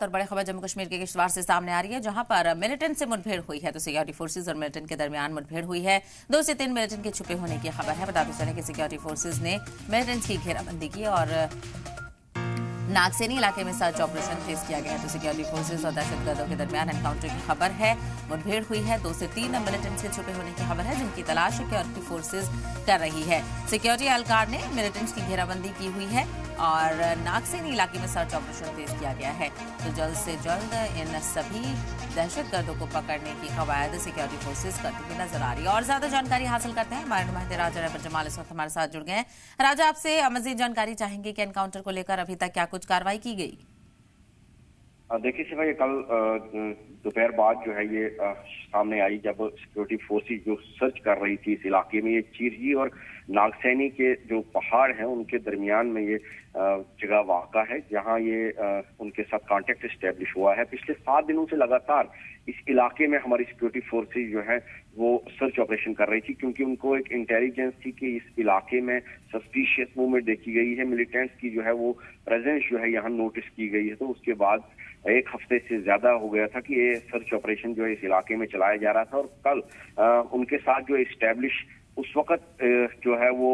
और बड़ी खबर जम्मू कश्मीर के किश्तवाड़ से सामने आ रही है, जहां पर मिलिटेंट से मुठभेड़ हुई है। तो सिक्योरिटी फोर्सेज और मिलिटेंट के दरमियान मुठभेड़ हुई है। 2 से 3 मिलिटेंट के छुपे होने की खबर है। बताते चले कि सिक्योरिटी फोर्सेज ने मिलिटेंट्स की घेराबंदी की और नागसेनी इलाके में सर्च ऑपरेशन तेज किया गया है। तो सिक्योरिटी फोर्सेज और दहशतगर्दों के दरमियान एनकाउंटर की खबर है। मुठभेड़ हुई है। 2 से 3 मिलिटेंट्स के छुपे होने की खबर है, जिनकी तलाश सिक्योरिटी फोर्सेज कर रही है। सिक्योरिटी एहलकार ने मिलिटेंट्स की घेराबंदी की हुई है और नागसेनी इलाके में सर्च ऑपरेशन तेज किया गया है। तो जल्द से जल्द इन सभी दहशतगर्दों को पकड़ने की कवायद सिक्योरिटी फोर्सेज करती हुई नजर आ रही है। और ज्यादा जानकारी हासिल करते हैं, हमारे नुमाइंदे राजा रहबर जमाल इस वक्त हमारे साथ जुड़ गए हैं। राजा, आपसे मजीद जानकारी चाहेंगे कि एनकाउंटर को लेकर अभी तक क्या कुछ कार्रवाई की गई? देखिए सिवा, ये कल दोपहर बाद जो है ये सामने आई, जब सिक्योरिटी फोर्सेस जो सर्च कर रही थी इस इलाके में। ये चिरजी और नागसैनी के जो पहाड़ हैं उनके दरमियान में ये जगह वाक़ा है, जहां ये उनके साथ कांटेक्ट एस्टेब्लिश हुआ है। पिछले 7 दिनों से लगातार इस इलाके में हमारी सिक्योरिटी फोर्सेज जो है वो सर्च ऑपरेशन कर रही थी, क्योंकि उनको एक इंटेलिजेंस थी कि इस इलाके में सस्पिशियस मूवमेंट देखी गई है, मिलिटेंट्स की जो है वो प्रेजेंस जो है यहाँ नोटिस की गई है। तो उसके बाद 1 हफ्ते से ज्यादा हो गया था कि ये सर्च ऑपरेशन जो है इस इलाके में चलाया जा रहा था। और कल उनके साथ जो एस्टेब्लिश उस वक्त जो है वो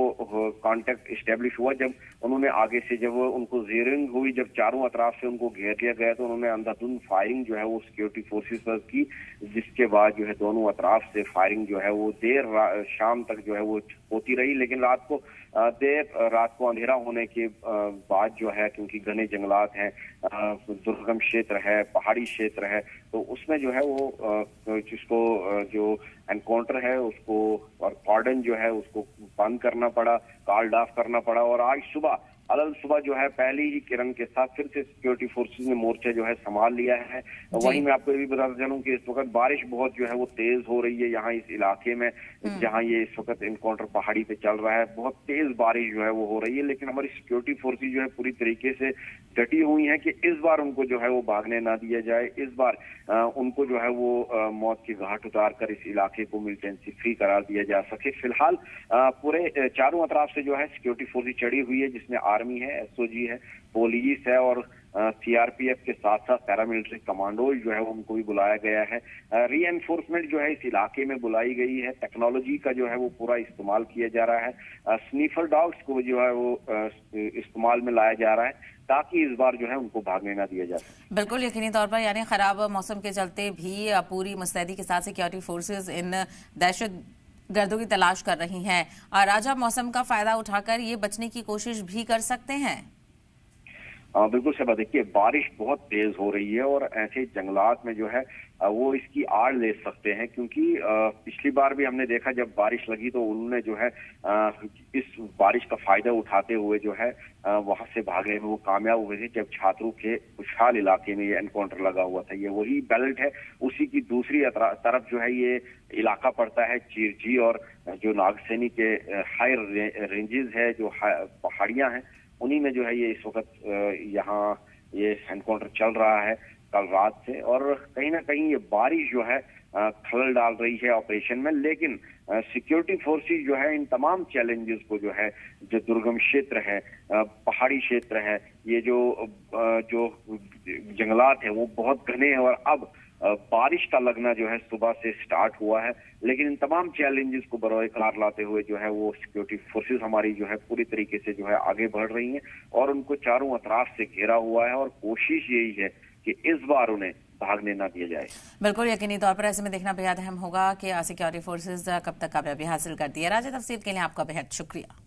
कांटेक्ट एस्टेब्लिश हुआ, जब उन्होंने आगे से जब उनको जेरिंग हुई, जब चारों अतराफ से उनको घेर लिया गया, तो उन्होंने अंधाधुंध फायरिंग जो है वो सिक्योरिटी फोर्सेस पर की, जिसके बाद जो है दोनों अतराफ से फायरिंग जो है वो देर शाम तक जो है वो होती रही। लेकिन देर रात को अंधेरा होने के बाद जो है, क्योंकि घने जंगलात हैं, दुर्गम क्षेत्र है, पहाड़ी क्षेत्र है, तो उसमें जो है वो जिसको जो एनकाउंटर है उसको और कॉर्डन जो है उसको बंद करना पड़ा, कॉल्ड ऑफ करना पड़ा। और आज सुबह जो है पहली ही किरण के साथ फिर से सिक्योरिटी फोर्सेस ने मोर्चा जो है संभाल लिया है। वहीं मैं आपको ये भी बताता चलूं कि इस वक्त बारिश बहुत जो है वो तेज हो रही है यहाँ इस इलाके में, जहाँ ये इस वक्त एनकाउंटर पहाड़ी पे चल रहा है। बहुत तेज बारिश जो है वो हो रही है, लेकिन हमारी सिक्योरिटी फोर्सेस जो है पूरी तरीके से डटी हुई है कि इस बार उनको जो है वो भागने ना दिया जाए। इस बार उनको जो है वो मौत की घाट उतार कर इस इलाके को मिलिटेंसी फ्री करार दिया जा सके। फिलहाल पूरे चारों अतराफ से जो है सिक्योरिटी फोर्सेस चढ़ी हुई है, जिसमें आर्मी है, एसओजी है, पुलिस है और सीआरपीएफ के साथ साथ पैरामिलिट्री कमांडोज जो है उनको भी बुलाया गया है। रीएनफोर्समेंट जो है इस इलाके में बुलाई गई है। टेक्नोलॉजी का जो है वो पूरा इस्तेमाल किया जा रहा है। स्नीफर डॉग्स को जो है वो इस्तेमाल में लाया जा रहा है, ताकि इस बार जो है उनको भागने ना दिया जाए। बिल्कुल यकीनी तौर पर, यानी खराब मौसम के चलते भी पूरी मुस्तैदी के साथ सिक्योरिटी फोर्सेज इन दहशत गर्दों की तलाश कर रही हैं। और राजा, मौसम का फायदा उठाकर ये बचने की कोशिश भी कर सकते हैं? बिल्कुल सही बात। देखिए, बारिश बहुत तेज हो रही है और ऐसे जंगलात में जो है वो इसकी आड़ ले सकते हैं, क्योंकि पिछली बार भी हमने देखा जब बारिश लगी तो उन्होंने जो है इस बारिश का फायदा उठाते हुए जो है वहां से भागने में वो कामयाब हुए थे, जब छात्रों के खुशहाल इलाके में ये एनकाउंटर लगा हुआ था। ये वही बेल्ट है, उसी की दूसरी तरफ जो है ये इलाका पड़ता है चिरजी और जो नागसैनी के हाई रेंजेस है, जो पहाड़ियां हैं, उन्हीं में जो है ये इस वक्त यहाँ ये एनकाउंटर चल रहा है कल रात से। और कहीं ना कहीं ये बारिश जो है खलल डाल रही है ऑपरेशन में। लेकिन सिक्योरिटी फोर्सेस जो है इन तमाम चैलेंजेस को जो है, जो दुर्गम क्षेत्र है, पहाड़ी क्षेत्र है, ये जो जंगलात है वो बहुत घने हैं और अब बारिश का लगना जो है सुबह से स्टार्ट हुआ है। लेकिन इन तमाम चैलेंजेस को बरोए कार लाते हुए जो है वो सिक्योरिटी फोर्सेस हमारी जो है पूरी तरीके से जो है आगे बढ़ रही हैं और उनको चारों अतराफ से घेरा हुआ है। और कोशिश यही है कि इस बार उन्हें भागने ना दिया जाए। बिल्कुल यकीनी तौर पर ऐसे में देखना बेहद अहम होगा कि सिक्योरिटी फोर्सेज कब तक कामयाबी हासिल करती है। राजा, तफसील के लिए आपका बेहद शुक्रिया।